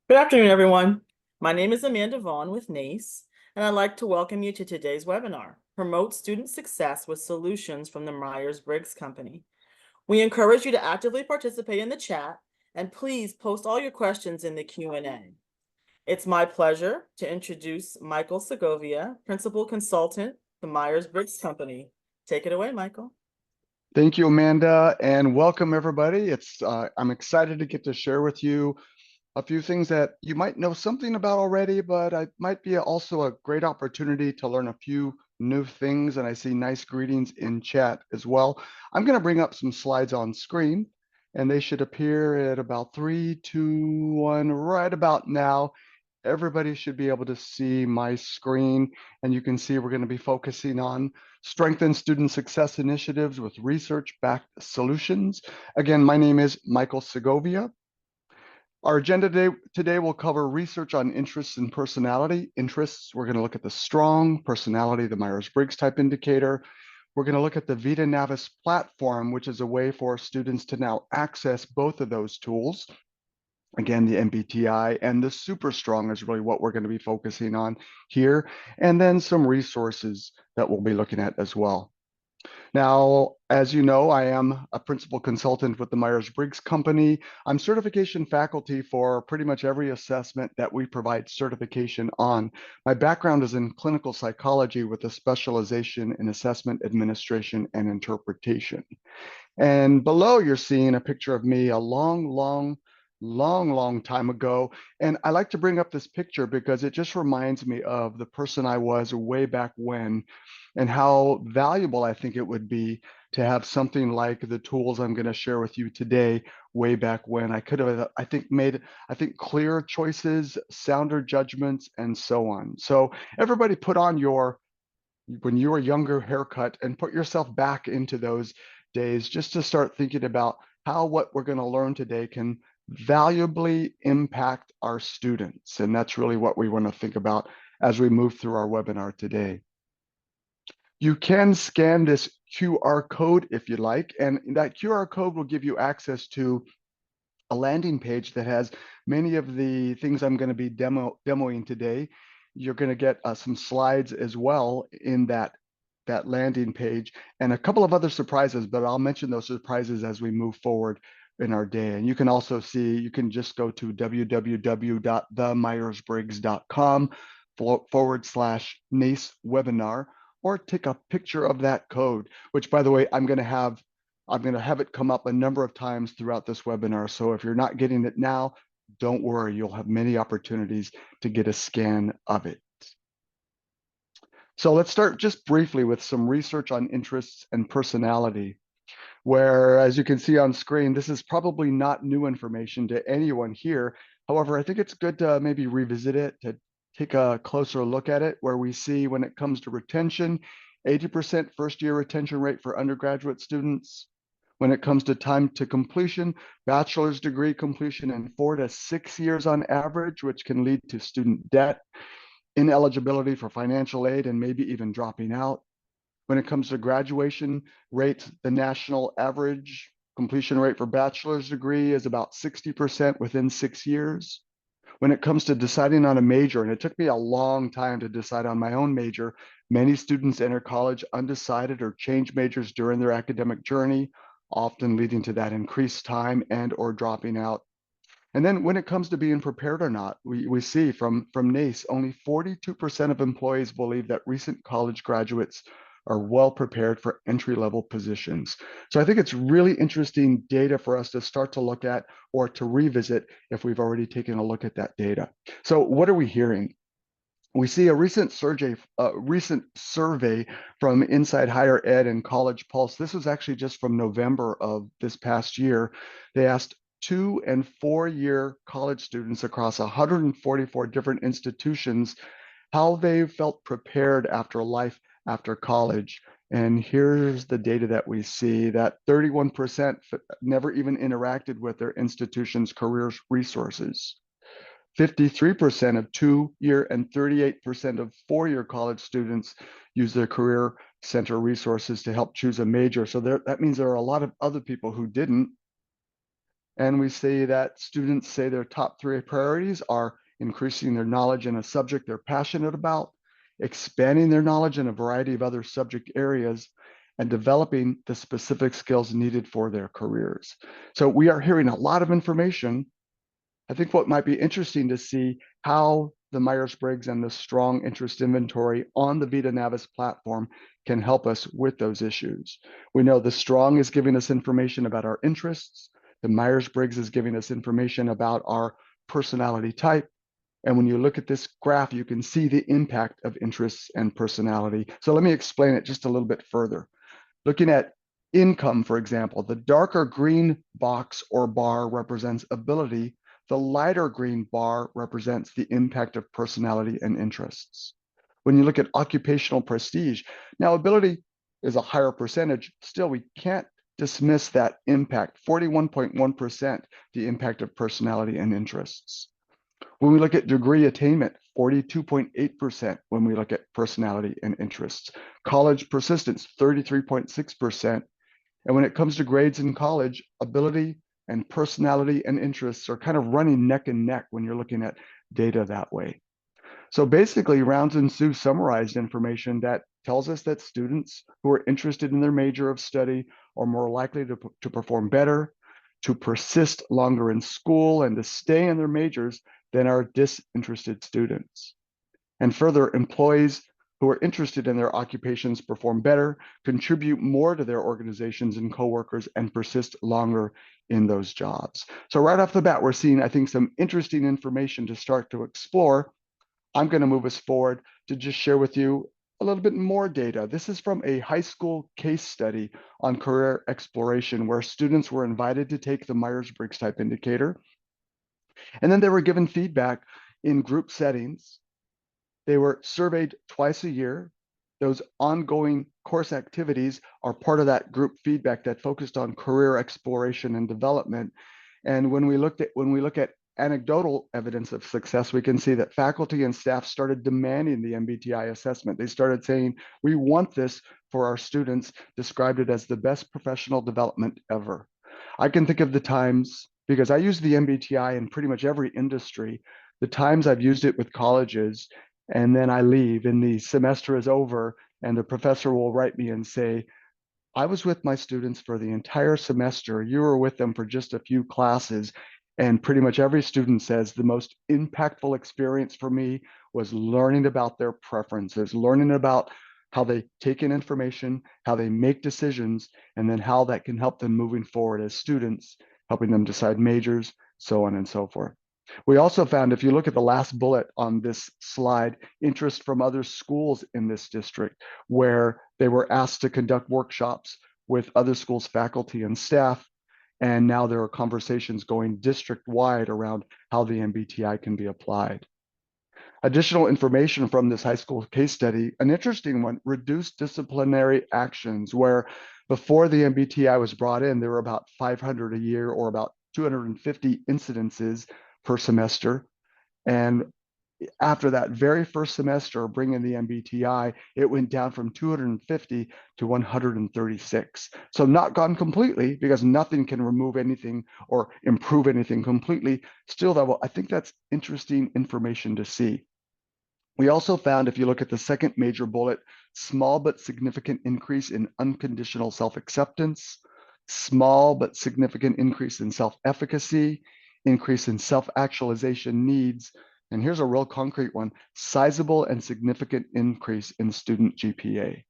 Good afternoon, everyone. My name is Amanda Vaughn with NACE, and I'd like to welcome you to today's webinar, Promote Student Success with Solutions from the Myers-Briggs Company. We encourage you to actively participate in the chat, and please post all your questions in the Q&A. It's my pleasure to introduce Michael Segovia, Principal Consultant, the Myers-Briggs Company. Take it away, Michael. Thank you, Amanda, and welcome everybody. I'm excited to get to share with you a few things that you might know something about already, but it might be also a great opportunity to learn a few new things. And I see nice greetings in chat as well. I'm going to bring up some slides on screen, and they should appear at about 3, 2, 1, right about now. Everybody should be able to see my screen, and you can see we're going to be focusing on strengthen student success initiatives with research-backed solutions. Again, my name is Michael Segovia. Our agenda today will cover research on interests and personality. Interests, we're going to look at the strong, personality, the Myers-Briggs type indicator. We're going to look at the VitaNavis platform, which is a way for students to now access both of those tools. Again, the MBTI and the SuperStrong is really what we're going to be focusing on here, and then some resources that we'll be looking at as well. Now, as you know, I am a principal consultant with the Myers-Briggs Company. I'm certification faculty for pretty much every assessment that we provide certification on. My background is in clinical psychology with a specialization in assessment, administration, and interpretation. And below, you're seeing a picture of me a long time ago. And I like to bring up this picture because it just reminds me of the person I was way back when and how valuable I think it would be to have something like the tools I'm going to share with you today way back when. I could have, I think, made clear choices, sounder judgments, and so on. So everybody put on your, when you were younger, haircut and put yourself back into those days just to start thinking about how what we're going to learn today can valuably impact our students. And that's really what we want to think about as we move through our webinar today. You can scan this QR code if you like, and that QR code will give you access to a landing page that has many of the things I'm going to be demoing today. You're going to get some slides as well in that landing page and a couple of other surprises, but I'll mention those surprises as we move forward in our day. And you can also see, you can just go to www.themyersbriggs.com/NACE webinar, or take a picture of that code, which, by the way, I'm going to have it come up a number of times throughout this webinar. So if you're not getting it now, don't worry, you'll have many opportunities to get a scan of it. So let's start just briefly with some research on interests and personality, where, as you can see on screen, this is probably not new information to anyone here. However, I think it's good to maybe revisit it, to take a closer look at it, where we see when it comes to retention, 80% first-year retention rate for undergraduate students. When it comes to time to completion, bachelor's degree completion in 4 to 6 years on average, which can lead to student debt, ineligibility for financial aid, and maybe even dropping out. When it comes to graduation rates, the national average completion rate for bachelor's degree is about 60% within 6 years. When it comes to deciding on a major, and it took me a long time to decide on my own major, many students enter college undecided or change majors during their academic journey, often leading to that increased time and or dropping out. And then when it comes to being prepared or not, we see from NACE, only 42% of employees believe that recent college graduates are well prepared for entry-level positions. So I think it's really interesting data for us to start to look at or to revisit if we've already taken a look at that data. So what are we hearing? We see a recent survey from Inside Higher Ed and College Pulse. This was actually just from November of this past year. They asked 2- and 4-year college students across 144 different institutions how they felt prepared after life after college. And here's the data that we see, that 31% never even interacted with their institution's career resources. 53% of 2-year and 38% of 4-year college students use their career center resources to help choose a major. So that means there are a lot of other people who didn't. And we see that students say their top 3 priorities are increasing their knowledge in a subject they're passionate about, expanding their knowledge in a variety of other subject areas, and developing the specific skills needed for their careers. So we are hearing a lot of information. I think what might be interesting to see how the Myers-Briggs and the strong interest inventory on the VitaNavis platform can help us with those issues. We know the strong is giving us information about our interests. The Myers-Briggs is giving us information about our personality type. And when you look at this graph, you can see the impact of interests and personality. So let me explain it just a little bit further. Looking at income, for example, the darker green box or bar represents ability. The lighter green bar represents the impact of personality and interests. When you look at occupational prestige, now ability is a higher percentage. Still, we can't dismiss that impact, 41.1%, the impact of personality and interests. When we look at degree attainment, 42.8% when we look at personality and interests. College persistence, 33.6%. And when it comes to grades in college, ability and personality and interests are kind of running neck and neck when you're looking at data that way. So basically, Rounds and Sue summarized information that tells us that students who are interested in their major of study are more likely to perform better, to persist longer in school, and to stay in their majors than are disinterested students. And further, employees who are interested in their occupations perform better, contribute more to their organizations and coworkers, and persist longer in those jobs. So right off the bat, we're seeing, I think, some interesting information to start to explore. I'm going to move us forward to just share with you a little bit more data. This is from a high school case study on career exploration where students were invited to take the Myers-Briggs type indicator, and then they were given feedback in group settings. They were surveyed twice a year. Those ongoing course activities are part of that group feedback that focused on career exploration and development. And when we look at anecdotal evidence of success, we can see that faculty and staff started demanding the MBTI assessment. They started saying, we want this for our students, described it as the best professional development ever. I can think of the times, because I use the MBTI in pretty much every industry, the times I've used it with colleges, and then I leave and the semester is over and the professor will write me and say, I was with my students for the entire semester. You were with them for just a few classes. And pretty much every student says the most impactful experience for me was learning about their preferences, learning about how they take in information, how they make decisions, and then how that can help them moving forward as students, helping them decide majors, so on and so forth. We also found, if you look at the last bullet on this slide, interest from other schools in this district, where they were asked to conduct workshops with other schools' faculty and staff. And now there are conversations going district-wide around how the MBTI can be applied. Additional information from this high school case study, an interesting one, reduced disciplinary actions, where before the MBTI was brought in, there were about 500 a year or about 250 incidences per semester. And after that very first semester of bringing the MBTI, it went down from 250 to 136. So not gone completely, because nothing can remove anything or improve anything completely. Still, though, I think that's interesting information to see. We also found, if you look at the second major bullet, small but significant increase in unconditional self-acceptance, small but significant increase in self-efficacy, increase in self-actualization needs, and here's a real concrete one, sizable and significant increase in student GPA.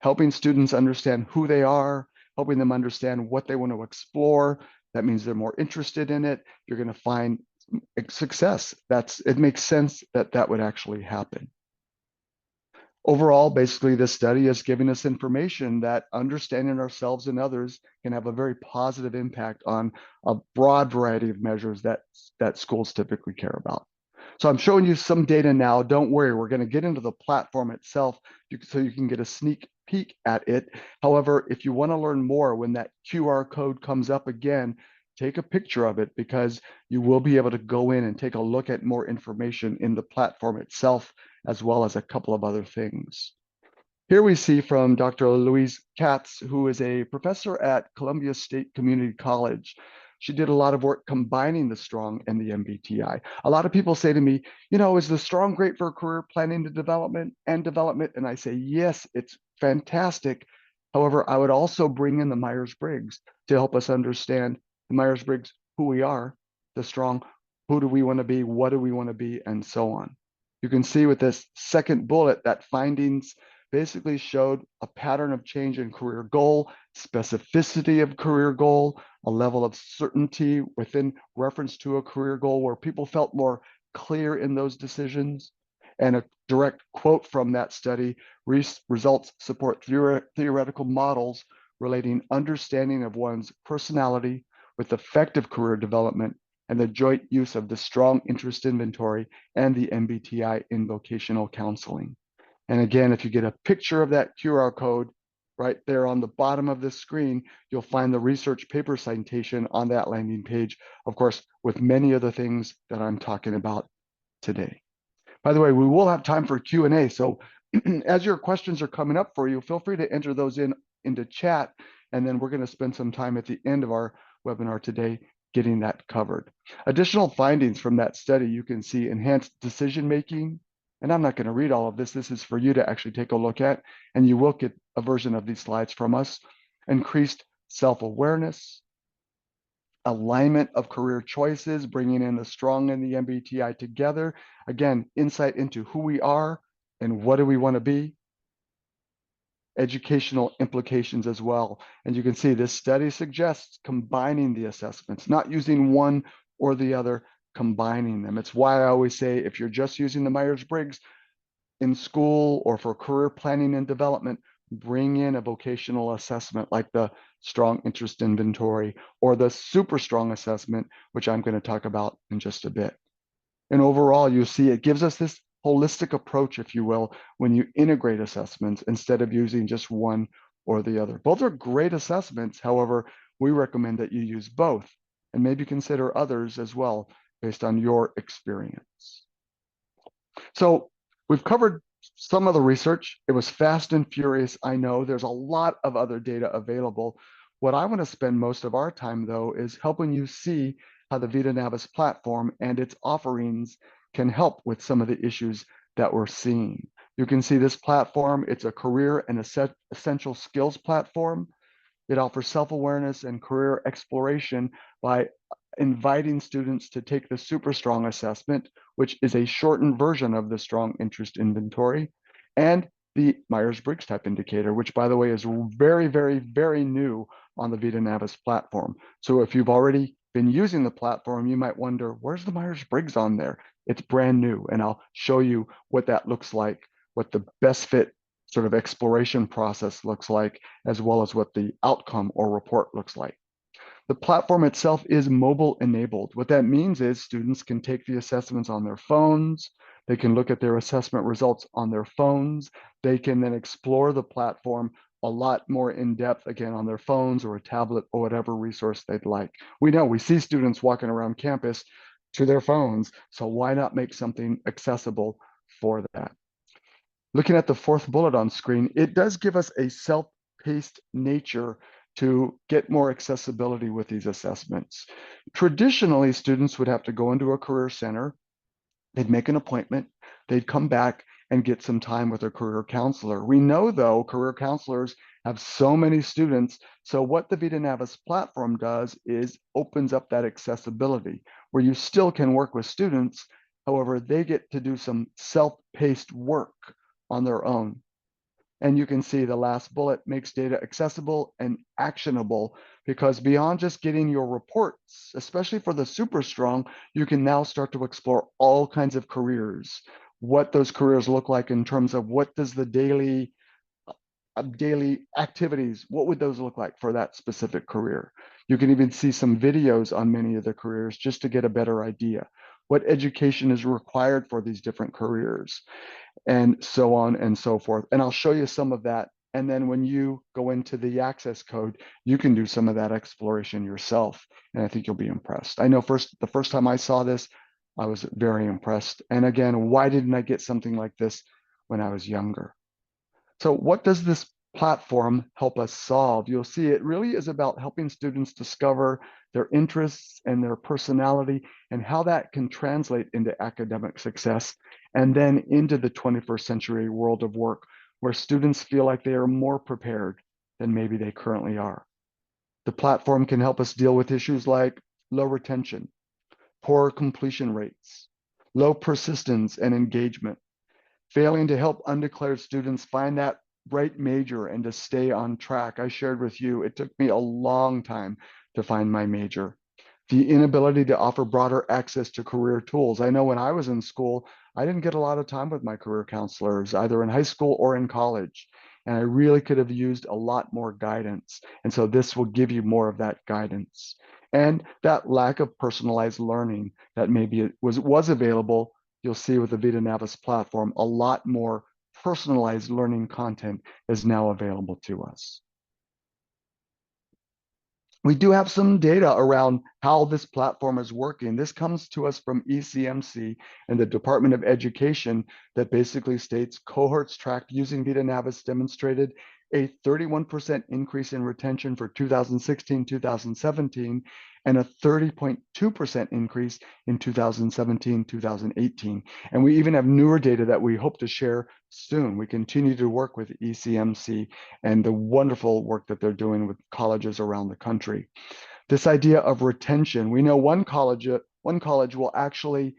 Helping students understand who they are, helping them understand what they want to explore. That means they're more interested in it. You're going to find success. It makes sense that that would actually happen. Overall, basically, this study is giving us information that understanding ourselves and others can have a very positive impact on a broad variety of measures that schools typically care about. So I'm showing you some data now. Don't worry, we're going to get into the platform itself so you can get a sneak peek at it. However, if you want to learn more, when that QR code comes up again, take a picture of it, because you will be able to go in and take a look at more information in the platform itself, as well as a couple of other things. Here we see from Dr. Louise Katz, who is a professor at Columbia State Community College. she did a lot of work combining the strong and the MBTI. A lot of people say to me, is the strong great for career planning and development? And I say, yes, it's fantastic. However, I would also bring in the Myers-Briggs to help us understand the Myers-Briggs, who we are, the strong, who do we want to be, what do we want to be, and so on. You can see with this second bullet that findings basically showed a pattern of change in career goal, specificity of career goal, a level of certainty within reference to a career goal where people felt more clear in those decisions. And a direct quote from that study, results support theoretical models relating understanding of one's personality with effective career development and the joint use of the strong interest inventory and the MBTI in vocational counseling. And again, if you get a picture of that QR code right there on the bottom of this screen, you'll find the research paper citation on that landing page, of course, with many of the things that I'm talking about today. By the way, we will have time for Q&A. So as your questions are coming up for you, feel free to enter those into chat. And then we're going to spend some time at the end of our webinar today getting that covered. Additional findings from that study, you can see enhanced decision-making. And I'm not going to read all of this. This is for you to actually take a look at. And you will get a version of these slides from us. Increased self-awareness, alignment of career choices, bringing in the strong and the MBTI together. Again, insight into who we are and what do we want to be. Educational implications as well. And you can see this study suggests combining the assessments, not using one or the other, combining them. It's why I always say if you're just using the Myers-Briggs in school or for career planning and development, bring in a vocational assessment like the strong interest inventory or the SuperStrong assessment, which I'm going to talk about in just a bit. And overall, you see it gives us this holistic approach, if you will, when you integrate assessments instead of using just one or the other. Both are great assessments. However, we recommend that you use both and maybe consider others as well based on your experience. So we've covered some of the research. It was fast and furious. I know there's a lot of other data available. What I want to spend most of our time, though, is helping you see how the VitaNavis platform and its offerings can help with some of the issues that we're seeing. You can see this platform. It's a career and essential skills platform. It offers self-awareness and career exploration by inviting students to take the SuperStrong assessment, which is a shortened version of the strong interest inventory, and the Myers-Briggs type indicator, which, by the way, is very, very, very new on the VitaNavis platform. So if you've already been using the platform, you might wonder, where's the Myers-Briggs on there? It's brand new, and I'll show you what that looks like, what the best fit sort of exploration process looks like, as well as what the outcome or report looks like. The platform itself is mobile enabled. What that means is students can take the assessments on their phones. They can look at their assessment results on their phones. They can then explore the platform a lot more in depth, again, on their phones or a tablet or whatever resource they'd like. We see students walking around campus to their phones, so why not make something accessible for that? Looking at the fourth bullet on screen, it does give us a self-paced nature to get more accessibility with these assessments. Traditionally, students would have to go into a career center, they'd make an appointment, they'd come back and get some time with a career counselor. We know, though, career counselors have so many students, so what the VitaNavis platform does is opens up that accessibility where you still can work with students. However, they get to do some self-paced work on their own. And you can see the last bullet makes data accessible and actionable, because beyond just getting your reports, especially for the SuperStrong, you can now start to explore all kinds of careers, what those careers look like in terms of what does the daily activities, what would those look like for that specific career? You can even see some videos on many of the careers just to get a better idea. What education is required for these different careers, and so on and so forth. And I'll show you some of that. And then when you go into the access code, you can do some of that exploration yourself. And I think you'll be impressed. I know the first time I saw this, I was very impressed. And again, why didn't I get something like this when I was younger? So what does this platform help us solve. You'll see it really is about helping students discover their interests and their personality and how that can translate into academic success and then into the 21st century world of work where students feel like they are more prepared than maybe they currently are. The platform can help us deal with issues like low retention, poor completion rates, low persistence and engagement, failing to help undeclared students find that right major and to stay on track. I shared with you, it took me a long time to find my major. The inability to offer broader access to career tools. I know when I was in school, I didn't get a lot of time with my career counselors, either in high school or in college. And I really could have used a lot more guidance. And so this will give you more of that guidance. And that lack of personalized learning that maybe it was available, you'll see with the VitaNavis platform, a lot more personalized learning content is now available to us. We do have some data around how this platform is working. This comes to us from ECMC and the Department of Education that basically states cohorts tracked using VitaNavis demonstrated a 31% increase in retention for 2016-2017 and a 30.2% increase in 2017-2018. And we even have newer data that we hope to share soon. We continue to work with ECMC and the wonderful work that they're doing with colleges around the country. This idea of retention, we know one college will actually,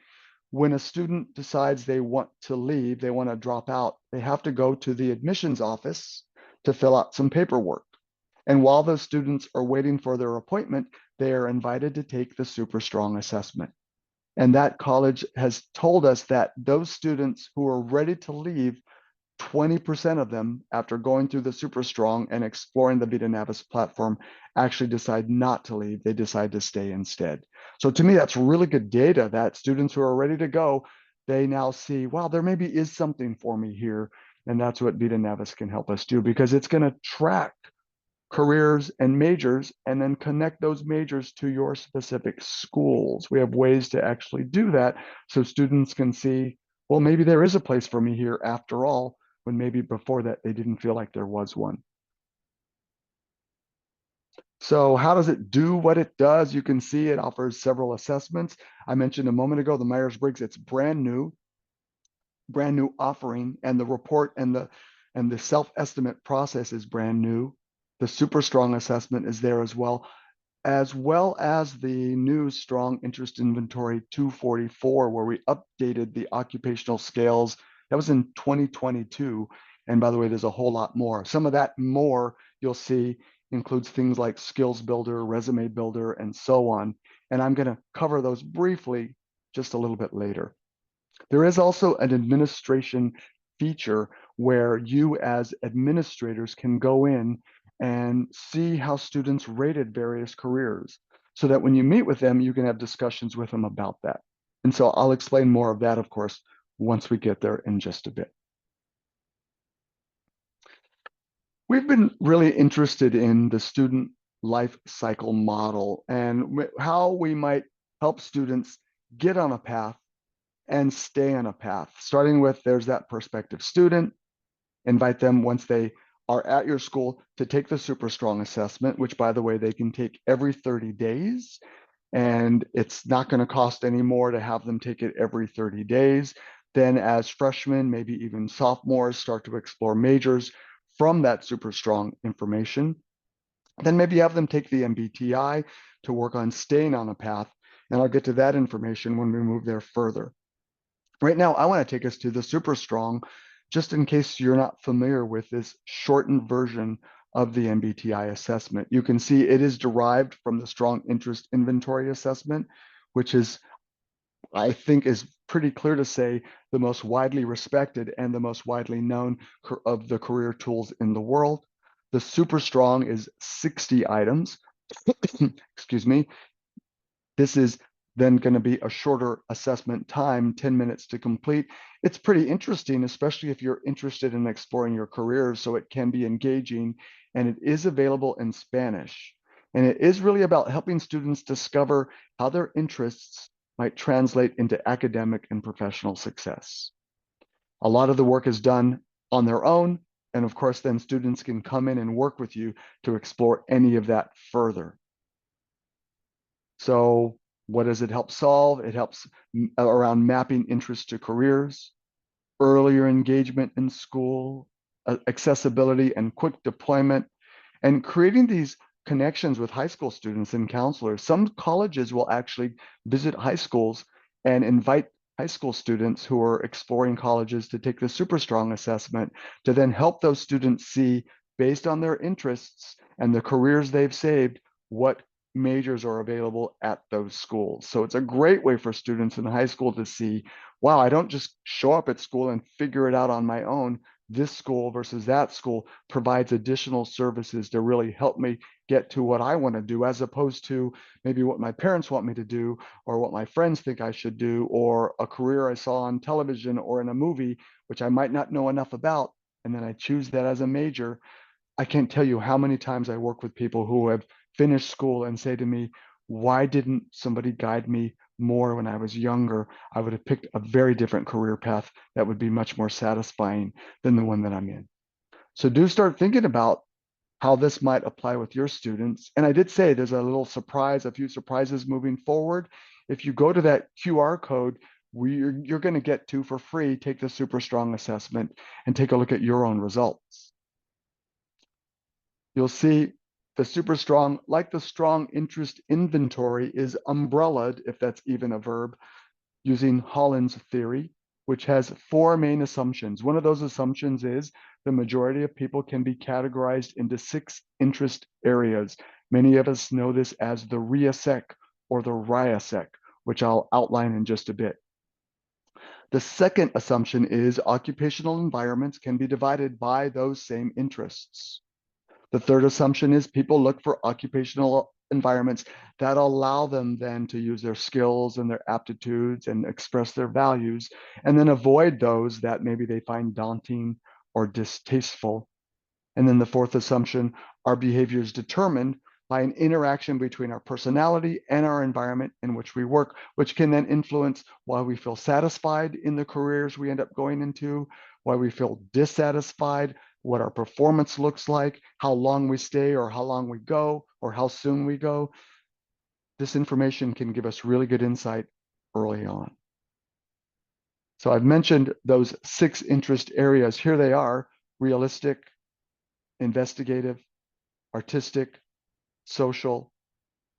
when a student decides they want to leave, they want to drop out, they have to go to the admissions office to fill out some paperwork. And while those students are waiting for their appointment, they are invited to take the SuperStrong assessment. And that college has told us that those students who are ready to leave, 20% of them, after going through the SuperStrong and exploring the VitaNavis platform, actually decide not to leave. They decide to stay instead. So to me, that's really good data that students who are ready to go, they now see, wow, there maybe is something for me here. And that's what VitaNavis can help us do, because it's going to track careers and majors and then connect those majors to your specific schools. We have ways to actually do that so students can see, well, maybe there is a place for me here after all, when maybe before that they didn't feel like there was one. So how does it do what it does? You can see it offers several assessments. I mentioned a moment ago, the Myers-Briggs, it's brand new offering, and the report and the self-estimate process is brand new. The SuperStrong assessment is there as well as the new Strong Interest Inventory 244, where we updated the occupational scales. That was in 2022. And by the way, there's a whole lot more. Some of that more you'll see includes things like skills builder, resume builder, and so on. And I'm going to cover those briefly just a little bit later. There is also an administration feature where you as administrators can go in and see how students rated various careers so that when you meet with them, you can have discussions with them about that. And so I'll explain more of that, of course, once we get there in just a bit. We've been really interested in the student life cycle model and how we might help students get on a path and stay on a path, starting with there's that prospective student. Invite them once they are at your school to take the SuperStrong assessment, which, by the way, they can take every 30 days. And it's not going to cost any more to have them take it every 30 days. Then as freshmen, maybe even sophomores, start to explore majors from that SuperStrong information. Then maybe have them take the MBTI to work on staying on a path. And I'll get to that information when we move there further. Right now, I want to take us to the SuperStrong, just in case you're not familiar with this shortened version of the MBTI assessment. You can see it is derived from the Strong Interest Inventory assessment, which is, I think, is pretty clear to say the most widely respected and the most widely known of the career tools in the world. The SuperStrong is 60 items. Excuse me. This is then going to be a shorter assessment time, 10 minutes to complete. It's pretty interesting, especially if you're interested in exploring your careers, so it can be engaging, and it is available in Spanish. And it is really about helping students discover how their interests might translate into academic and professional success. A lot of the work is done on their own, And of course, then students can come in and work with you to explore any of that further. So what does it help solve? It helps around mapping interest to careers, earlier engagement in school, accessibility and quick deployment, and creating these connections with high school students and counselors. Some colleges will actually visit high schools and invite high school students who are exploring colleges to take the SuperStrong assessment to then help those students see, based on their interests and the careers they've saved, what majors are available at those schools. So it's a great way for students in high school to see, wow, I don't just show up at school and figure it out on my own. This school versus that school provides additional services to really help me get to what I want to do, as opposed to maybe what my parents want me to do, or what my friends think I should do, or a career I saw on television or in a movie, which I might not know enough about, and then I choose that as a major. I can't tell you how many times I work with people who have finished school and say to me, why didn't somebody guide me more when I was younger? I would have picked a very different career path that would be much more satisfying than the one that I'm in. So do start thinking about how this might apply with your students. And I did say there's a few surprises moving forward. If you go to that QR code, you're going to get to, for free, take the SuperStrong assessment and take a look at your own results. You'll see the SuperStrong, like the strong interest inventory, is umbrellaed, if that's even a verb, using Holland's theory, which has four main assumptions. One of those assumptions is the majority of people can be categorized into 6 interest areas. Many of us know this as the RIASEC or the RIASEC, which I'll outline in just a bit. The second assumption is occupational environments can be divided by those same interests. The third assumption is people look for occupational environments that allow them then to use their skills and their aptitudes and express their values, and then avoid those that maybe they find daunting or distasteful. And then the fourth assumption, our behavior is determined by an interaction between our personality and our environment in which we work, which can then influence why we feel satisfied in the careers we end up going into, why we feel dissatisfied, what our performance looks like, how long we stay or how long we go or how soon we go. This information can give us really good insight early on. So I've mentioned those 6 interest areas. Here they are: realistic, investigative, artistic, social,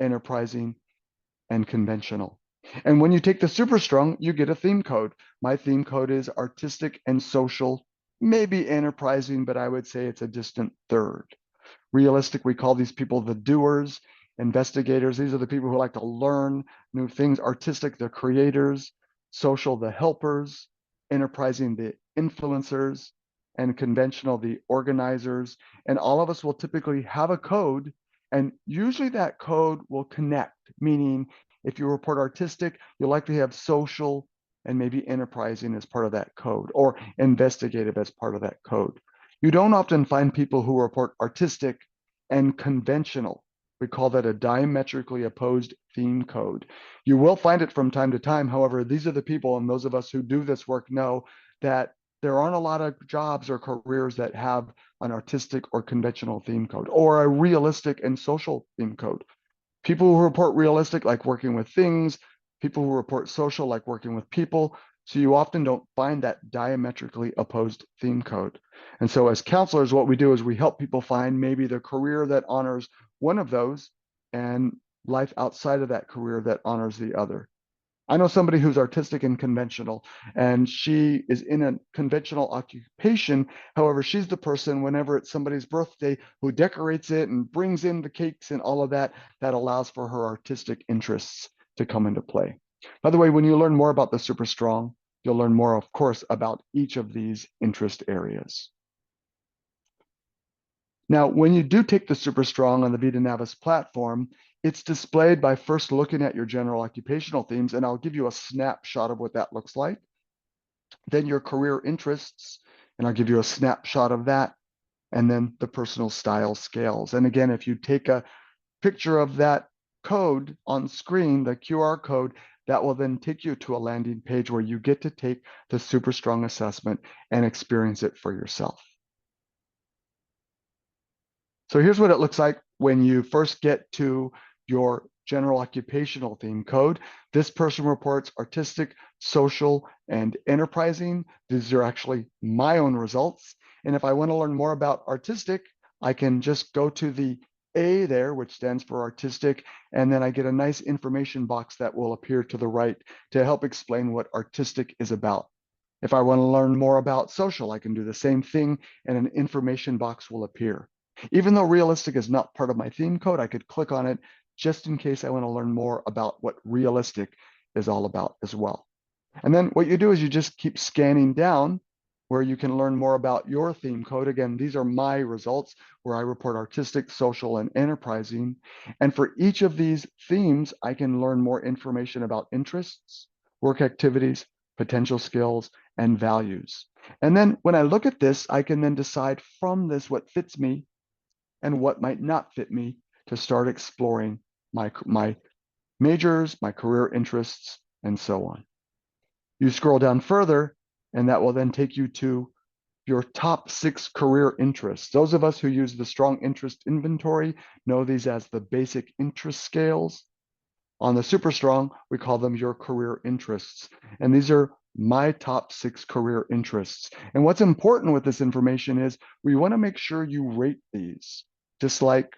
enterprising, and conventional. And when you take the SuperStrong, you get a theme code. My theme code is artistic and social, maybe enterprising, but I would say it's a distant third. Realistic, we call these people the doers. Investigators, these are the people who like to learn new things. Artistic, the creators. Social, the helpers. Enterprising, the influencers. And conventional, the organizers. And all of us will typically have a code, and usually that code will connect, meaning if you report artistic, you'll likely have social and maybe enterprising as part of that code, or investigative as part of that code. You don't often find people who report artistic and conventional. We call that a diametrically opposed theme code. You will find it from time to time. However, these are the people, and those of us who do this work know that there aren't a lot of jobs or careers that have an artistic or conventional theme code, or a realistic and social theme code. People who report realistic like working with things, people who report social like working with people. So you often don't find that diametrically opposed theme code. And so as counselors, what we do is we help people find maybe the career that honors one of those and life outside of that career that honors the other. I know somebody who's artistic and conventional, and she is in a conventional occupation. However, she's the person, whenever it's somebody's birthday, who decorates it and brings in the cakes and all of that, that allows for her artistic interests to come into play. By the way, when you learn more about the SuperStrong, you'll learn more, of course, about each of these interest areas. Now, when you do take the SuperStrong on the VitaNavis platform, it's displayed by first looking at your general occupational themes, and I'll give you a snapshot of what that looks like. Then your career interests, and I'll give you a snapshot of that, and then the personal style scales. And again, if you take a picture of that code on screen, the QR code, that will then take you to a landing page where you get to take the SuperStrong assessment and experience it for yourself. So here's what it looks like when you first get to your general occupational theme code. This person reports artistic, social, and enterprising. These are actually my own results. And if I want to learn more about artistic, I can just go to the A there, which stands for artistic, and then I get a nice information box that will appear to the right to help explain what artistic is about. If I want to learn more about social, I can do the same thing and an information box will appear. Even though realistic is not part of my theme code, I could click on it just in case I want to learn more about what realistic is all about as well. And then what you do is you just keep scanning down where you can learn more about your theme code. Again, these are my results where I report artistic, social, and enterprising. And for each of these themes, I can learn more information about interests, work activities, potential skills, and values. And then when I look at this, I can then decide from this what fits me and what might not fit me to start exploring my majors, my career interests, and so on. You scroll down further, and that will then take you to your top 6 career interests. Those of us who use the strong interest inventory know these as the basic interest scales. On the SuperStrong, we call them your career interests. And these are my top 6 career interests. And what's important with this information is we want to make sure you rate these. Dislike,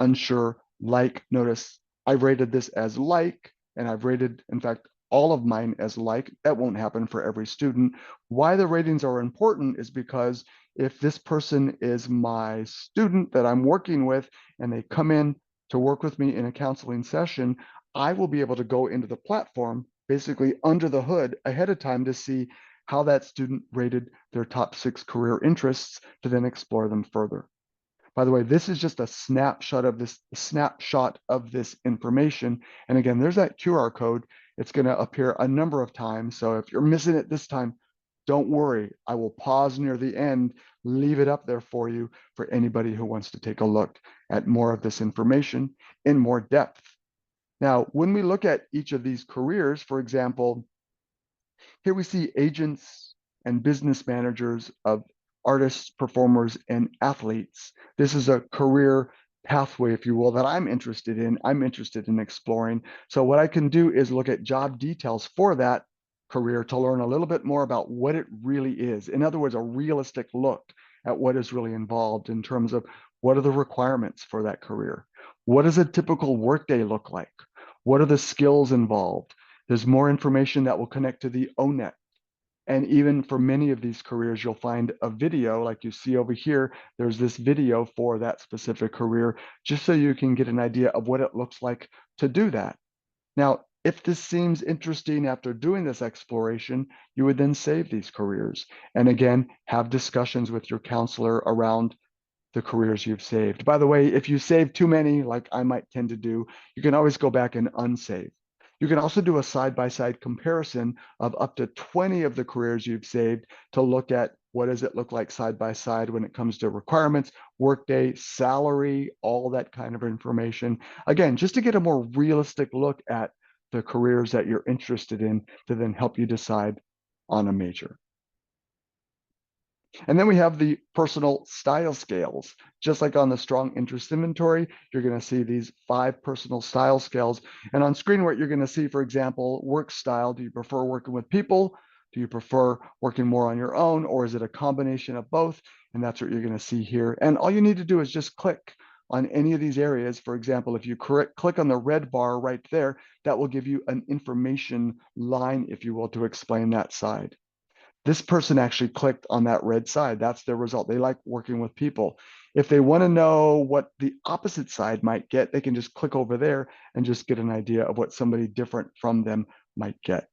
unsure, like. Notice I've rated this as like, and I've rated, in fact, all of mine as like. That won't happen for every student. Why the ratings are important is because if this person is my student that I'm working with and they come in to work with me in a counseling session, I will be able to go into the platform, basically under the hood ahead of time to see how that student rated their top 6 career interests to then explore them further. By the way, this is just a snapshot of this information. And again, there's that QR code. It's going to appear a number of times. So if you're missing it this time, don't worry. I will pause near the end, leave it up there for you for anybody who wants to take a look at more of this information in more depth. Now, when we look at each of these careers, for example, here we see agents and business managers of artists, performers, and athletes. This is a career pathway, if you will, that I'm interested in. I'm interested in exploring. So what I can do is look at job details for that career to learn a little bit more about what it really is. In other words, a realistic look at what is really involved in terms of what are the requirements for that career? What does a typical workday look like? What are the skills involved? There's more information that will connect to the ONET. And even for many of these careers, you'll find a video like you see over here. There's this video for that specific career, just so you can get an idea of what it looks like to do that. Now, if this seems interesting after doing this exploration, you would then save these careers. And again, have discussions with your counselor around the careers you've saved. By the way, if you save too many, like I might tend to do, you can always go back and unsave. You can also do a side-by-side comparison of up to 20 of the careers you've saved to look at what does it look like side by side when it comes to requirements, workday, salary, all that kind of information. Again, just to get a more realistic look at the careers that you're interested in to then help you decide on a major. And then we have the personal style scales. Just like on the strong interest inventory, you're going to see these 5 personal style scales. And on screen, what you're going to see, for example, work style. Do you prefer working with people? Do you prefer working more on your own? Or is it a combination of both? And that's what you're going to see here. And all you need to do is just click on any of these areas. For example, if you click on the red bar right there, that will give you an information line, if you will, to explain that side. This person actually clicked on that red side. That's their result. They like working with people. If they want to know what the opposite side might get, they can just click over there and just get an idea of what somebody different from them might get.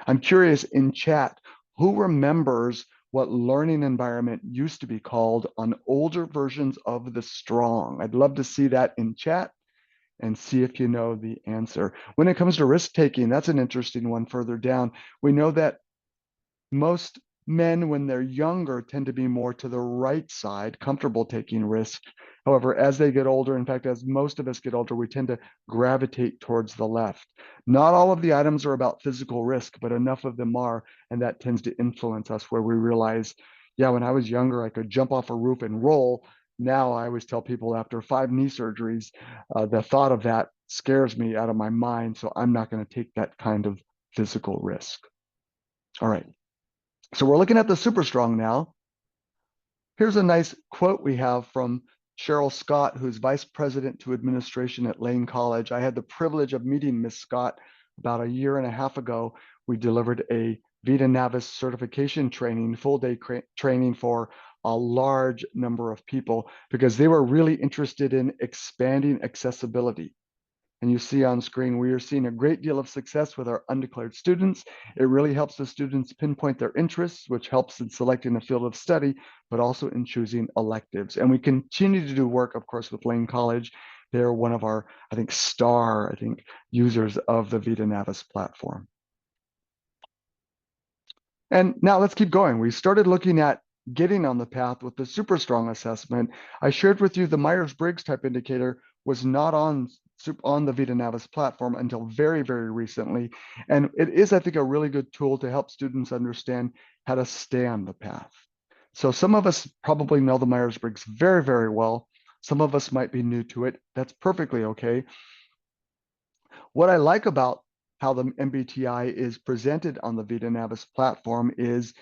I'm curious in chat, who remembers what learning environment used to be called on older versions of the Strong? I'd love to see that in chat and see if you know the answer. When it comes to risk taking, that's an interesting one further down. We know that most men, when they're younger, tend to be more to the right side, comfortable taking risks. However, as they get older, in fact, as most of us get older, we tend to gravitate towards the left. Not all of the items are about physical risk, but enough of them are, and that tends to influence us where we realize, yeah, when I was younger, I could jump off a roof and roll. Now I always tell people after 5 knee surgeries, the thought of that scares me out of my mind. So I'm not going to take that kind of physical risk. All right. So we're looking at the SuperStrong now. Here's a nice quote we have from Cheryl Scott, who's Vice President to Administration at Lane College. I had the privilege of meeting Miss Scott about a year and a half ago. We delivered a VitaNavis certification training, full day training for a large number of people because they were really interested in expanding accessibility. And you see on screen, we are seeing a great deal of success with our undeclared students. It really helps the students pinpoint their interests, which helps in selecting a field of study, but also in choosing electives. And we continue to do work, of course, with Lane College. They're one of our, star users of the VitaNavis platform. And now let's keep going. We started looking at getting on the path with the SuperStrong assessment. I shared with you the Myers-Briggs type indicator was not on the VitaNavis platform until very, very recently. And it is, I think, a really good tool to help students understand how to stay on the path. So some of us probably know the Myers-Briggs very, very well. Some of us might be new to it. That's perfectly okay. What I like about how the MBTI is presented on the VitaNavis platform is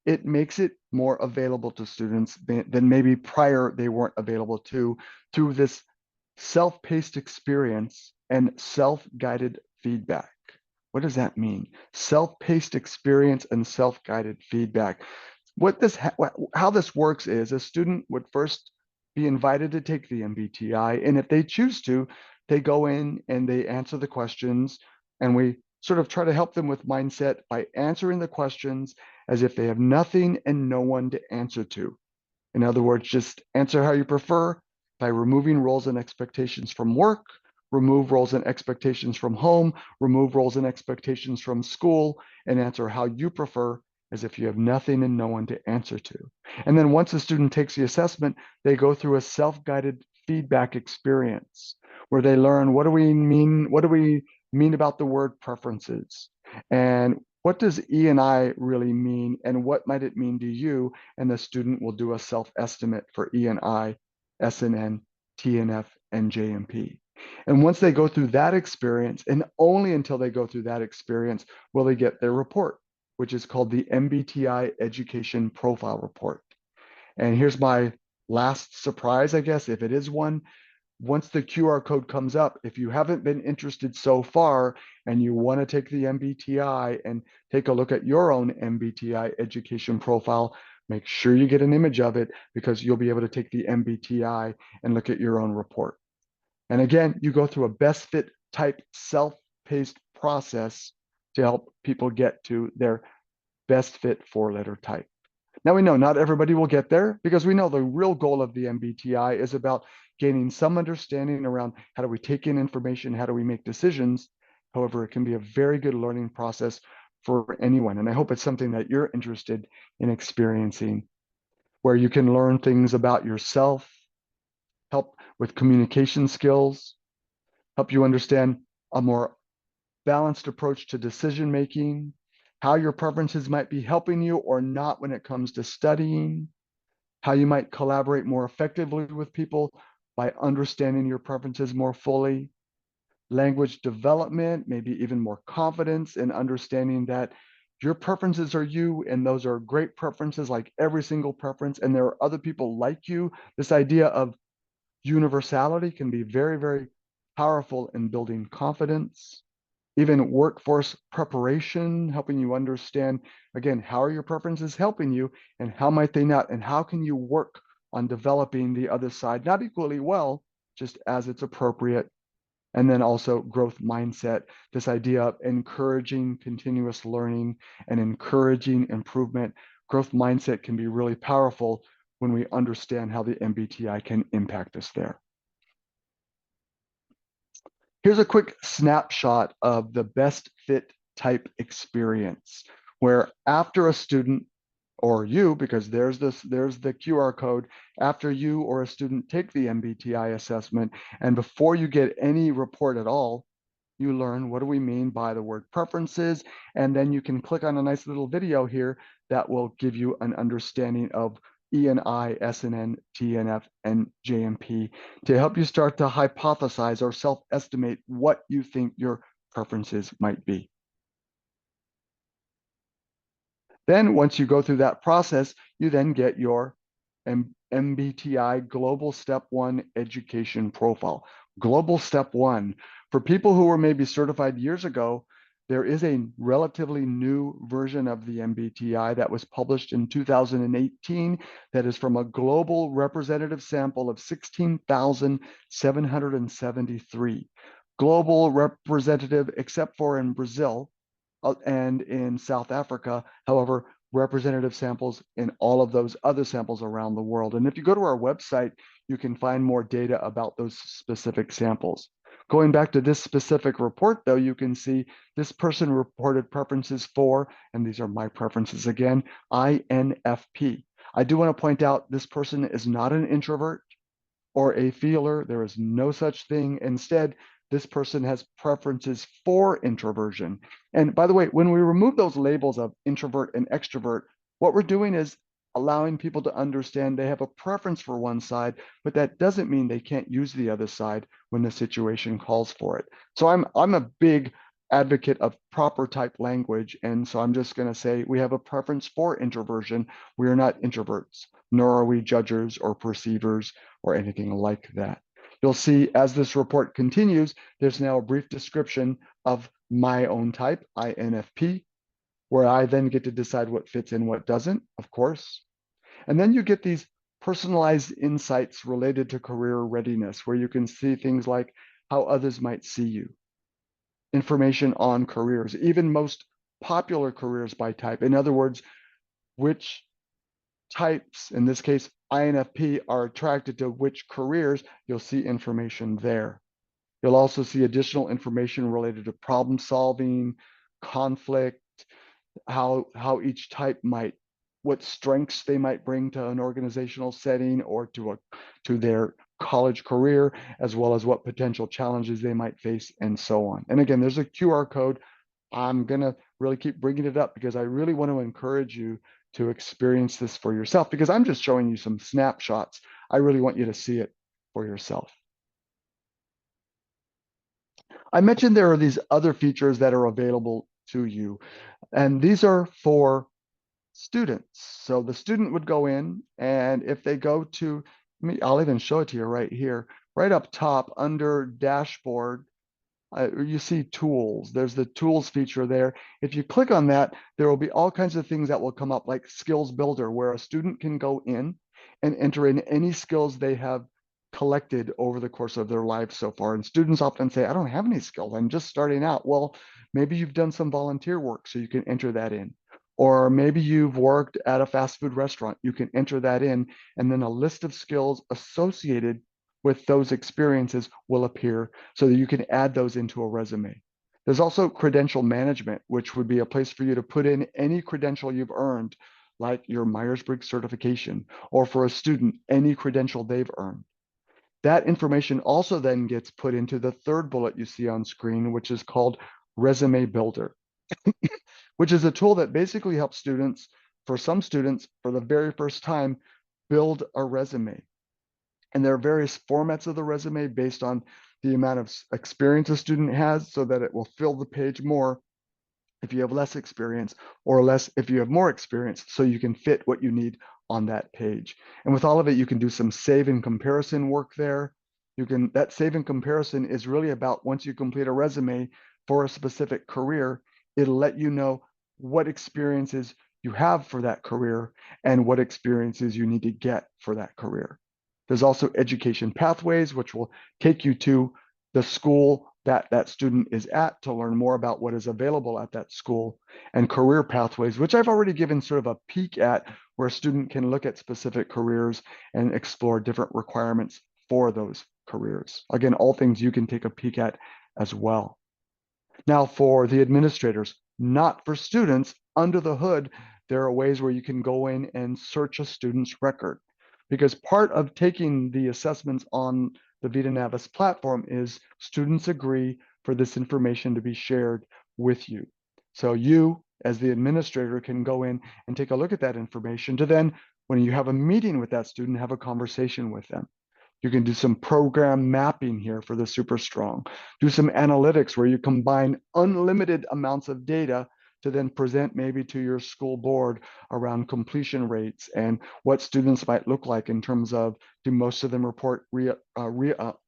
it makes it more available to students than maybe prior they weren't available to through this self-paced experience and self-guided feedback. What does that mean? Self-paced experience and self-guided feedback. How this works is a student would first be invited to take the MBTI, and if they choose to, they go in and they answer the questions, and we sort of try to help them with mindset by answering the questions as if they have nothing and no one to answer to. In other words, just answer how you prefer by removing roles and expectations from work, remove roles and expectations from home, remove roles and expectations from school, and answer how you prefer as if you have nothing and no one to answer to. And then once a student takes the assessment, they go through a self-guided feedback experience where they learn what do we mean about the word preferences? And what does E and I really mean? And what might it mean to you? And the student will do a self-estimate for E and I, S and N, T and F, and J and P. And once they go through that experience, and only until they go through that experience, will they get their report, which is called the MBTI Education Profile Report. And here's my last surprise, I guess, if it is one. Once the QR code comes up, if you haven't been interested so far and you want to take the MBTI and take a look at your own MBTI education profile, make sure you get an image of it because you'll be able to take the MBTI and look at your own report. And again, you go through a best fit type self-paced process to help people get to their best fit 4-letter type. Now we know not everybody will get there because we know the real goal of the MBTI is about gaining some understanding around how do we take in information, how do we make decisions. However, it can be a very good learning process for anyone. And I hope it's something that you're interested in experiencing, where you can learn things about yourself, help with communication skills, help you understand a more balanced approach to decision making, how your preferences might be helping you or not when it comes to studying, how you might collaborate more effectively with people by understanding your preferences more fully, language development, maybe even more confidence in understanding that your preferences are you and those are great preferences like every single preference, and there are other people like you. This idea of universality can be very, very powerful in building confidence. Even workforce preparation, helping you understand, again, how are your preferences helping you and how might they not? And how can you work on developing the other side, not equally well, just as it's appropriate. And then also growth mindset, this idea of encouraging continuous learning and encouraging improvement. Growth mindset can be really powerful when we understand how the MBTI can impact us there. Here's a quick snapshot of the best fit type experience, where after a student or you, because there's the QR code, after you or a student take the MBTI assessment, and before you get any report at all, you learn what do we mean by the word preferences, and then you can click on a nice little video here that will give you an understanding of ENI, SNN, TNF, and JMP to help you start to hypothesize or self-estimate what you think your preferences might be. Then once you go through that process, you then get your MBTI Global Step 1 Education Profile. Global Step 1. For people who were maybe certified years ago, there is a relatively new version of the MBTI that was published in 2018 that is from a global representative sample of 16,773. Global representative, except for in Brazil, and in South Africa. However, representative samples in all of those other samples around the world. And if you go to our website, you can find more data about those specific samples. Going back to this specific report, though, you can see this person reported preferences for, and these are my preferences again, INFP. I do want to point out this person is not an introvert or a feeler. There is no such thing. Instead, this person has preferences for introversion. And by the way, when we remove those labels of introvert and extrovert, what we're doing is allowing people to understand they have a preference for one side, but that doesn't mean they can't use the other side when the situation calls for it. So I'm a big advocate of proper type language. And so I'm just going to say we have a preference for introversion. We are not introverts, nor are we judgers or perceivers or anything like that. You'll see as this report continues, there's now a brief description of my own type, INFP, where I then get to decide what fits and what doesn't, of course. And then you get these personalized insights related to career readiness, where you can see things like how others might see you, information on careers, even most popular careers by type. In other words, which types, in this case, INFP, are attracted to which careers. You'll see information there. You'll also see additional information related to problem solving, conflict, how each type might, what strengths they might bring to an organizational setting or to their college career, as well as what potential challenges they might face, and so on. And again, there's a QR code. I'm going to really keep bringing it up because I really want to encourage you to experience this for yourself, because I'm just showing you some snapshots. I really want you to see it for yourself. I mentioned there are these other features that are available to you, and these are for students. So the student would go in, and if they go to, I'll even show it to you right here, right up top under dashboard, you see tools. There's the tools feature there. If you click on that, there will be all kinds of things that will come up, like skills builder, where a student can go in and enter in any skills they have collected over the course of their life so far. And students often say, I don't have any skills, I'm just starting out. Well, maybe you've done some volunteer work, so you can enter that in. Or maybe you've worked at a fast food restaurant, you can enter that in, and then a list of skills associated with those experiences will appear so that you can add those into a resume. There's also credential management, which would be a place for you to put in any credential you've earned, like your Myers-Briggs certification, or for a student, any credential they've earned. That information also then gets put into the third bullet you see on screen, which is called Resume Builder, which is a tool that basically helps students, for some students, for the very first time, build a resume. And there are various formats of the resume based on the amount of experience a student has, so that it will fill the page more if you have less experience, or less if you have more experience, so you can fit what you need on that page. And with all of it, you can do some save and comparison work there. That save and comparison is really about, once you complete a resume for a specific career, it'll let you know what experiences you have for that career and what experiences you need to get for that career. There's also education pathways, which will take you to the school that that student is at to learn more about what is available at that school, and career pathways, which I've already given sort of a peek at, where a student can look at specific careers and explore different requirements for those careers. Again, all things you can take a peek at as well. Now, for the administrators, not for students, under the hood, there are ways where you can go in and search a student's record, because part of taking the assessments on the VitaNavis platform is students agree for this information to be shared with you. So you, as the administrator, can go in and take a look at that information to then When you have a meeting with that student, have a conversation with them. You can do some program mapping here for the SuperStrong. Do some analytics where you combine unlimited amounts of data to then present maybe to your school board around completion rates and what students might look like in terms of, do most of them report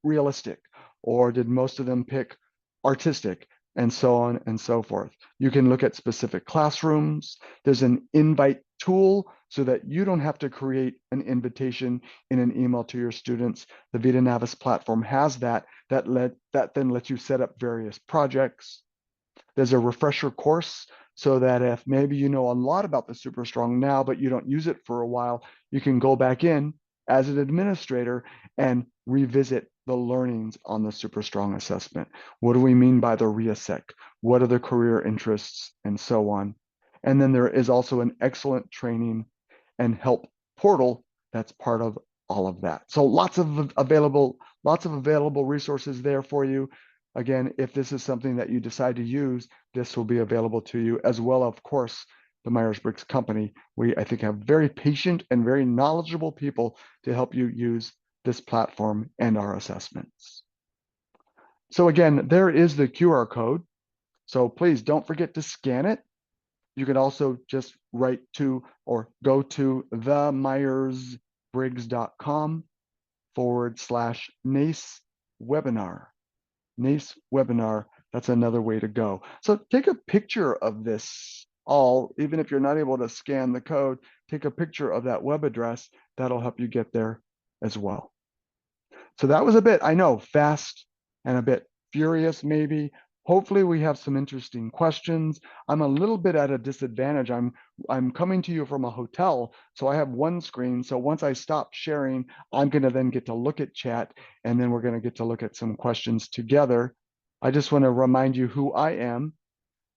realistic, or did most of them pick artistic, and so on and so forth. You can look at specific classrooms. There's an invite tool so that you don't have to create an invitation in an email to your students. The VitaNavis platform has that then lets you set up various projects. There's a refresher course so that if maybe you know a lot about the SuperStrong now, but you don't use it for a while, you can go back in as an administrator and revisit the learnings on the SuperStrong assessment. What do we mean by the reassec? What are the career interests, and so on. And then there is also an excellent training and help portal that's part of all of that. So lots of available resources there for you. Again, if this is something that you decide to use, this will be available to you, as well, of course, the Myers-Briggs Company. We, I think, have very patient and very knowledgeable people to help you use this platform and our assessments. So again, there is the QR code. So please don't forget to scan it. You can also just write to or go to themyersbriggs.com/NACE webinar. NACE webinar, that's another way to go. So take a picture of this all, even if you're not able to scan the code, take a picture of that web address. That'll help you get there as well. So that was a bit, I know, fast and a bit furious maybe. Hopefully we have some interesting questions. I'm a little bit at a disadvantage. I'm coming to you from a hotel, so I have one screen. So once I stop sharing, I'm going to then get to look at chat, and then we're going to get to look at some questions together. I just want to remind you who I am.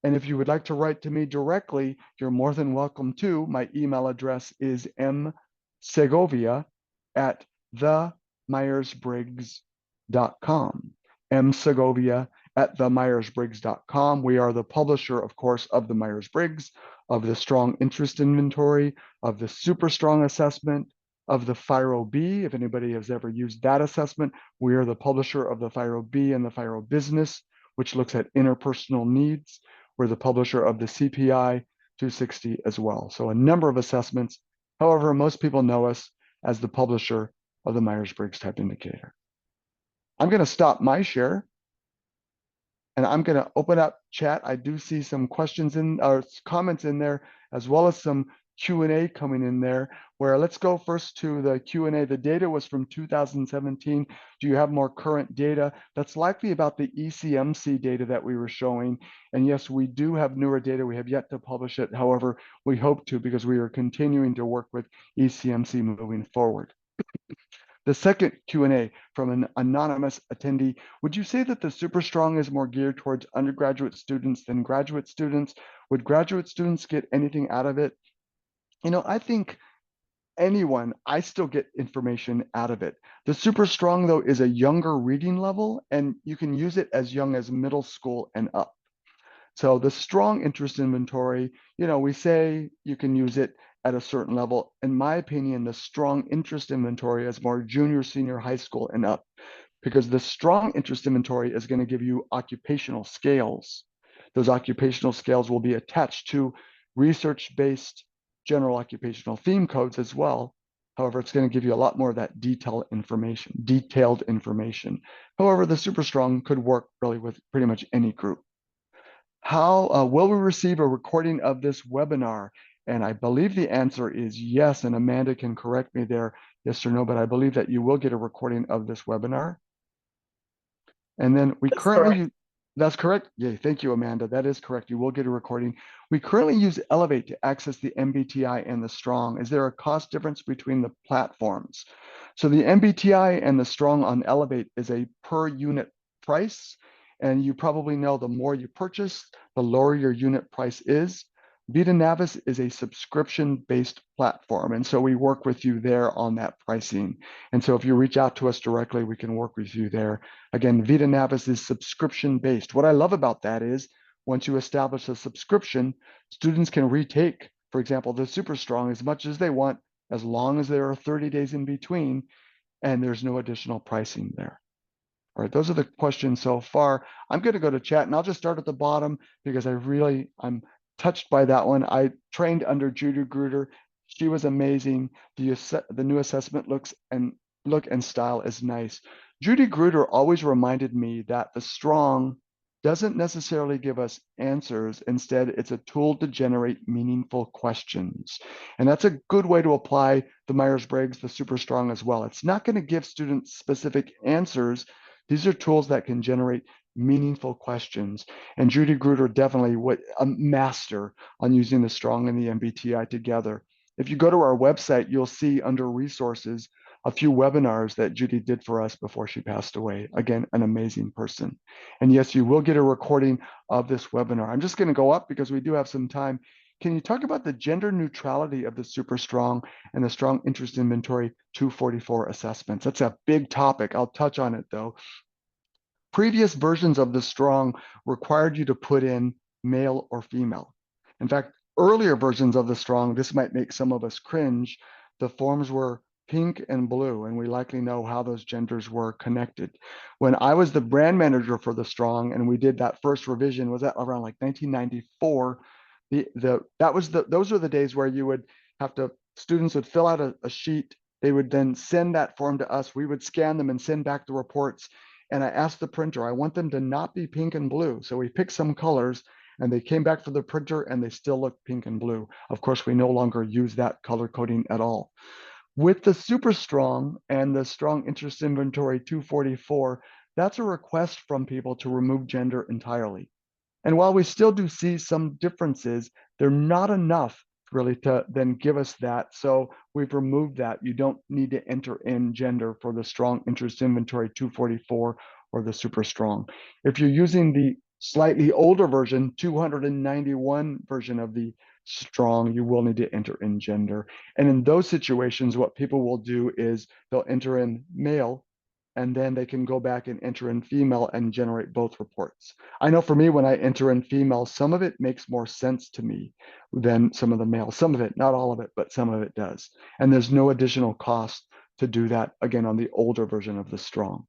And if you would like to write to me directly, you're more than welcome to. My email address is msegovia@themyersbriggs.com. msegovia@themyersbriggs.com. We are the publisher, of course, of the Myers-Briggs, of the Strong Interest Inventory, of the SuperStrong assessment, of the FIRO-B. If anybody has ever used that assessment, we are the publisher of the FIRO-B and the FIRO-Business, which looks at interpersonal needs. We're the publisher of the CPI 260 as well. So a number of assessments. However, most people know us as the publisher of the Myers-Briggs type indicator. I'm going to stop my share, and I'm going to open up chat. I do see some questions or comments in there, as well as some Q&A coming in there, where let's go first to the Q&A. The data was from 2017. Do you have more current data? That's likely about the ECMC data that we were showing. And yes, we do have newer data. We have yet to publish it. However, we hope to, because we are continuing to work with ECMC moving forward. The second Q&A from an anonymous attendee: would you say that the SuperStrong is more geared towards undergraduate students than graduate students? Would graduate students get anything out of it? I think I still get information out of it. The SuperStrong, though, is a younger reading level, and you can use it as young as middle school and up. So the strong interest inventory, we say you can use it at a certain level. In my opinion, the strong interest inventory is more junior, senior high school and up, because the strong interest inventory is going to give you occupational scales. Those occupational scales will be attached to research-based general occupational theme codes as well. However, it's going to give you a lot more of that detailed information. However, the SuperStrong could work really with pretty much any group. How will we receive a recording of this webinar? And I believe the answer is yes, and Amanda can correct me there, yes or no, but I believe that you will get a recording of this webinar. And then that's correct? Yeah, thank you, Amanda. That is correct. You will get a recording. We currently use Elevate to access the MBTI and the Strong. Is there a cost difference between the platforms? So the MBTI and the Strong on Elevate is a per unit price. And you probably know the more you purchase, the lower your unit price is. VitaNavis is a subscription-based platform, and so we work with you there on that pricing. And so if you reach out to us directly, we can work with you there. Again, VitaNavis is subscription-based. What I love about that is once you establish a subscription, students can retake, for example, the SuperStrong as much as they want as long as there are 30 days in between and there's no additional pricing there. All right, those are the questions so far. I'm going to go to chat and I'll just start at the bottom because I'm touched by that one. I trained under Judy Gruder. She was amazing. The new assessment look and style is nice. Judy Gruder always reminded me that the strong doesn't necessarily give us answers. Instead, it's a tool to generate meaningful questions. And that's a good way to apply the Myers-Briggs, the SuperStrong as well. It's not going to give students specific answers. These are tools that can generate meaningful questions. And Judy Gruder definitely a master on using the strong and the MBTI together. If you go to our website, you'll see under resources a few webinars that Judy did for us before she passed away. Again, an amazing person. And yes, you will get a recording of this webinar. I'm just going to go up because we do have some time. Can you talk about the gender neutrality of the Super Strong and the Strong Interest Inventory 244 assessments? That's a big topic. I'll touch on it though. Previous versions of the Strong required you to put in male or female. In fact, earlier versions of the Strong, this might make some of us cringe, the forms were pink and blue, and we likely know how those genders were connected. When I was the brand manager for the Strong, and we did that first revision, was that around like 1994? Those were the days where you would have to, students would fill out a sheet, they would then send that form to us, we would scan them and send back the reports. And I asked the printer, I want them to not be pink and blue. So we picked some colors and they came back for the printer and they still look pink and blue. Of course, we no longer use that color coding at all. With the Super Strong and the Strong Interest Inventory 244, that's a request from people to remove gender entirely. And while we still do see some differences, they're not enough really to then give us that. So we've removed that. You don't need to enter in gender for the Strong Interest Inventory 244 or the Super Strong. If you're using the slightly older version, 291 version of the Strong, you will need to enter in gender. And in those situations, what people will do is they'll enter in male and then they can go back and enter in female and generate both reports. I know for me, when I enter in female, some of it makes more sense to me than some of the male. Some of it, not all of it, but some of it does. And there's no additional cost to do that, again, on the older version of the Strong.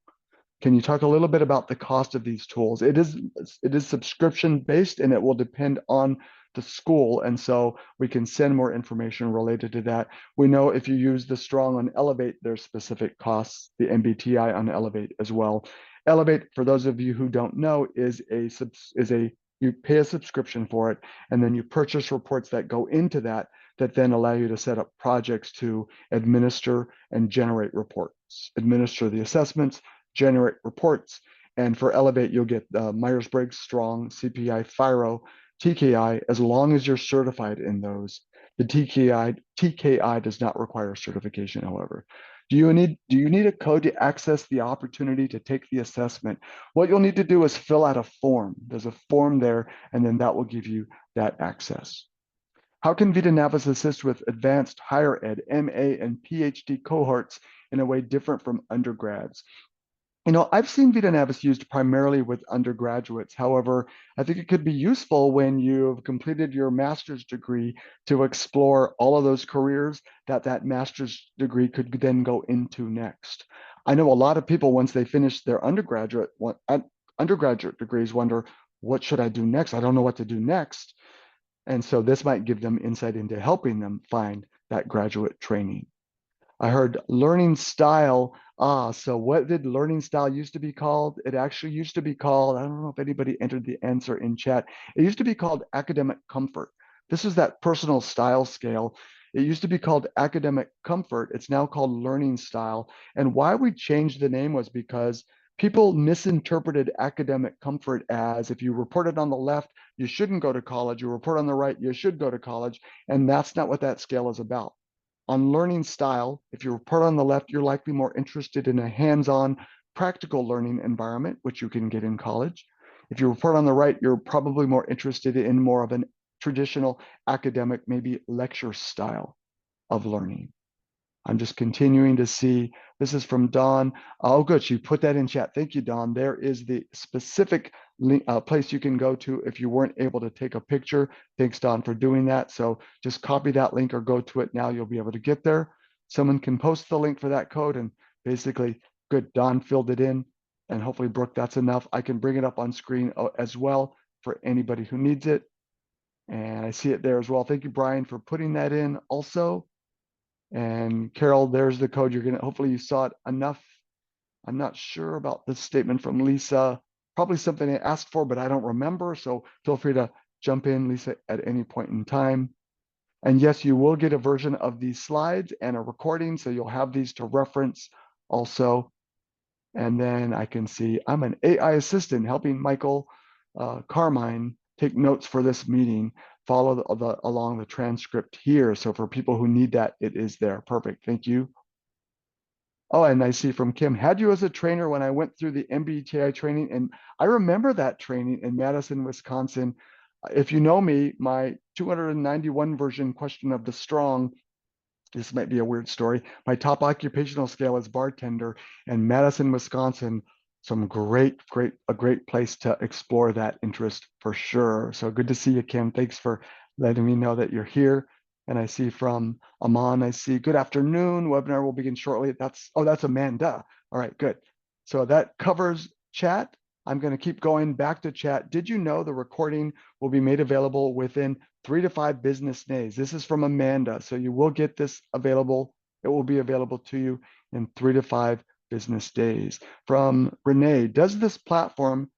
Can you talk a little bit about the cost of these tools? It is subscription based and it will depend on the school. And so we can send more information related to that. We know if you use the Strong on Elevate, there's specific costs, the MBTI on Elevate as well. Elevate, for those of you who don't know, you pay a subscription for it, and then you purchase reports that go into that then allow you to set up projects to administer and generate reports, administer the assessments, generate reports. And for Elevate, you'll get Myers-Briggs, Strong, CPI, FIRO, TKI, as long as you're certified in those. The TKI does not require certification, however. Do you need a code to access the opportunity to take the assessment? What you'll need to do is fill out a form. There's a form there, and then that will give you that access. How can VitaNavis assist with advanced higher ed, MA, and PhD cohorts in a way different from undergrads? I've seen VitaNavis used primarily with undergraduates. However, I think it could be useful when you've completed your master's degree to explore all of those careers that master's degree could then go into next. I know a lot of people, once they finish their undergraduate degrees, wonder, what should I do next? I don't know what to do next. And so this might give them insight into helping them find that graduate training. I heard learning style. So what did learning style used to be called? It actually used to be called, I don't know if anybody entered the answer in chat. It used to be called academic comfort. This is that personal style scale. It used to be called academic comfort. It's now called learning style. And why we changed the name was because people misinterpreted academic comfort as if you reported on the left, you shouldn't go to college. You report on the right, you should go to college. And that's not what that scale is about. On learning style, if you report on the left, you're likely more interested in a hands-on practical learning environment, which you can get in college. If you report on the right, you're probably more interested in more of an traditional academic, maybe lecture style of learning. I'm just continuing to see. This is from Dawn. Oh, good. She put that in chat. Thank you, Dawn. There is the specific link, place you can go to if you weren't able to take a picture. Thanks, Dawn, for doing that. So just copy that link or go to it now. You'll be able to get there. Someone can post the link for that code, and basically, good. Dawn filled it in, and hopefully, Brooke, that's enough. I can bring it up on screen as well for anybody who needs it. And I see it there as well. Thank you, Brian, for putting that in also. And Carol, there's the code. You're gonna, hopefully you saw it enough. I'm not sure about this statement from Lisa. Probably something I asked for, but I don't remember. So feel free to jump in, Lisa, at any point in time. And yes, you will get a version of these slides and a recording. So you'll have these to reference also. And then I can see I'm an AI assistant helping Michael Carmine take notes for this meeting. Follow along the transcript here. So for people who need that, it is there. Perfect. Thank you. Oh, and I see from Kim, had you as a trainer when I went through the MBTI training, and I remember that training in Madison, Wisconsin. If you know me, my 291 version question of the strong, this might be a weird story. My top occupational scale is bartender, and Madison, Wisconsin, some a great place to explore that interest for sure. So good to see you, Kim. Thanks for letting me know that you're here. And I see from Aman, I see good afternoon. Webinar will begin shortly. That's Amanda. All right, good. So that covers chat. I'm going to keep going back to chat. Did you know the recording will be made available within 3 to 5 business days? This is from Amanda. So you will get this available. It will be available to you in 3 to 5 business days. From Renee, does this platform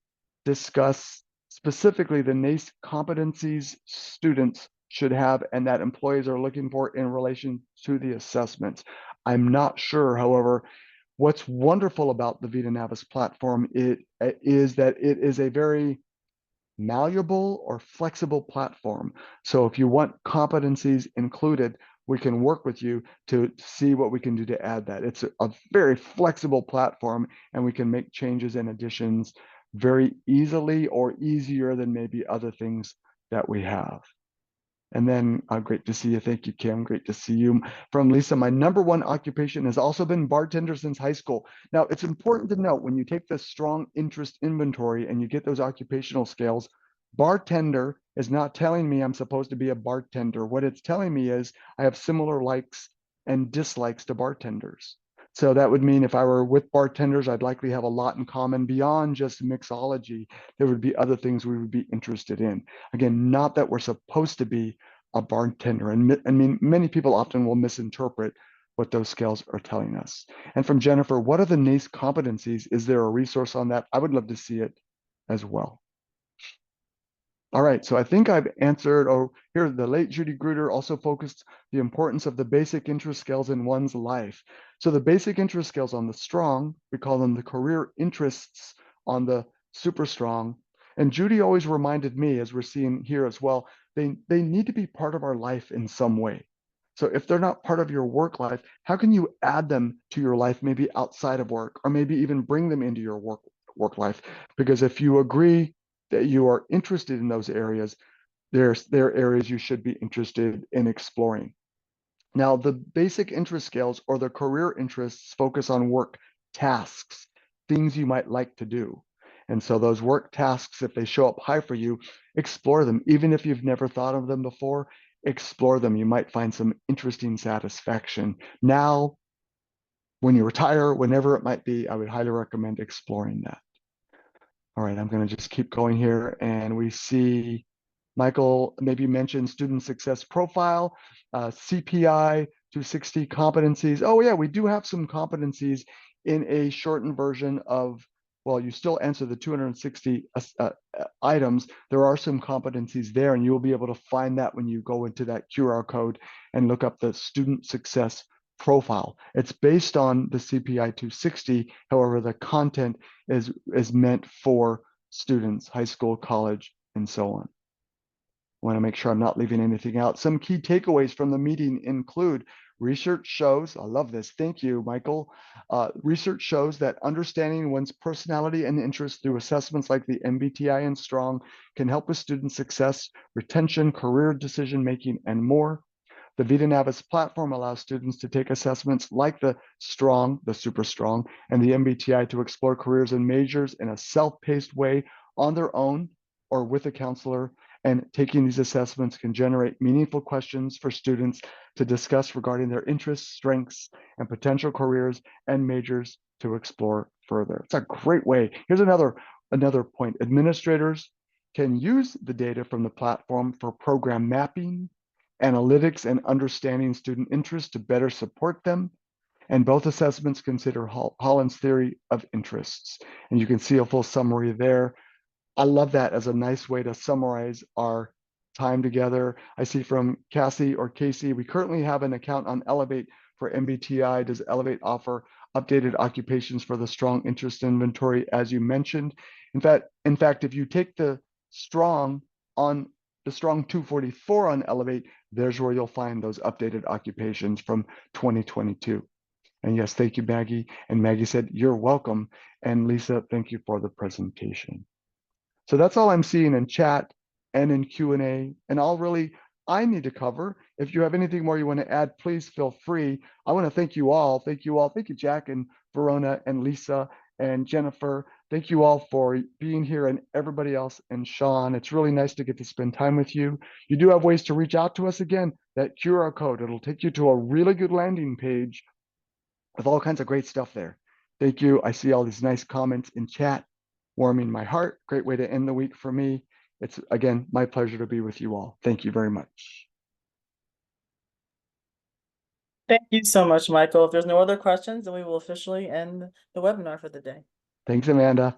discuss specifically the NACE competencies students should have and that employees are looking for in relation to the assessments? I'm not sure. However, what's wonderful about the VitaNavis platform is that it is a very malleable or flexible platform. So if you want competencies included, we can work with you to see what we can do to add that. It's a very flexible platform, and we can make changes and additions very easily or easier than maybe other things that we have. And then great to see you. Thank you, Kim. Great to see you. From Lisa, my number one occupation has also been bartender since high school. Now, it's important to note when you take this strong interest inventory and you get those occupational scales, bartender is not telling me I'm supposed to be a bartender. What it's telling me is I have similar likes and dislikes to bartenders. So that would mean if I were with bartenders, I'd likely have a lot in common beyond just mixology. There would be other things we would be interested in. Again, not that we're supposed to be a bartender. And I mean, many people often will misinterpret what those scales are telling us. And from Jennifer, what are the NACE competencies? Is there a resource on that? I would love to see it as well. All right, so I think I've answered, oh, here, the late Judy Gruder also focused the importance of the basic interest scales in one's life. So the basic interest scales on the strong, we call them the career interests on the super strong. And Judy always reminded me, as we're seeing here as well, they need to be part of our life in some way. So if they're not part of your work life, how can you add them to your life, maybe outside of work, or maybe even bring them into your work life? Because if you agree that you are interested in those areas, there are areas you should be interested in exploring. Now, the basic interest scales or the career interests focus on work tasks, things you might like to do. And so those work tasks, if they show up high for you, explore them. Even if you've never thought of them before, explore them. You might find some interesting satisfaction. Now, when you retire, whenever it might be, I would highly recommend exploring that. All right, I'm going to just keep going here. And we see Michael maybe mentioned student success profile, CPI 260 competencies. Oh yeah, we do have some competencies in a shortened version of, well, you still answer the 260 items. There are some competencies there, and you'll be able to find that when you go into that QR code and look up the student success profile. It's based on the CPI 260. However, the content is meant for students, high school, college, and so on. I want to make sure I'm not leaving anything out. Some key takeaways from the meeting include research shows, I love this, thank you, Michael. Research shows that understanding one's personality and interests through assessments like the MBTI and STRONG can help with student success, retention, career decision-making, and more. The VitaNavis platform allows students to take assessments like the Strong, the SuperStrong, and the MBTI to explore careers and majors in a self-paced way on their own or with a counselor. And taking these assessments can generate meaningful questions for students to discuss regarding their interests, strengths, and potential careers and majors to explore further. It's a great way. Here's another point. Administrators can use the data from the platform for program mapping, analytics, and understanding student interests to better support them. And both assessments consider Holland's theory of interests. And you can see a full summary there. I love that as a nice way to summarize our time together. I see from Cassie or Casey, we currently have an account on Elevate for MBTI. Does Elevate offer updated occupations for the strong interest inventory, as you mentioned? In fact, if you take the strong 244 on Elevate, there's where you'll find those updated occupations from 2022. And yes, thank you, Maggie. And Maggie said, you're welcome. And Lisa, thank you for the presentation. So that's all I'm seeing in chat and in Q&A, and I need to cover. If you have anything more you want to add, please feel free. I want to thank you all. Thank you all. Thank you, Jack and Verona and Lisa and Jennifer. Thank you all for being here, and everybody else, and Sean. It's really nice to get to spend time with you. You do have ways to reach out to us. Again, that QR code, it'll take you to a really good landing page with all kinds of great stuff there. Thank you. I see all these nice comments in chat, warming my heart. Great way to end the week for me. It's, again, my pleasure to be with you all. Thank you very much. Thank you so much, Michael. If there's no other questions, then we will officially end the webinar for the day. Thanks, Amanda.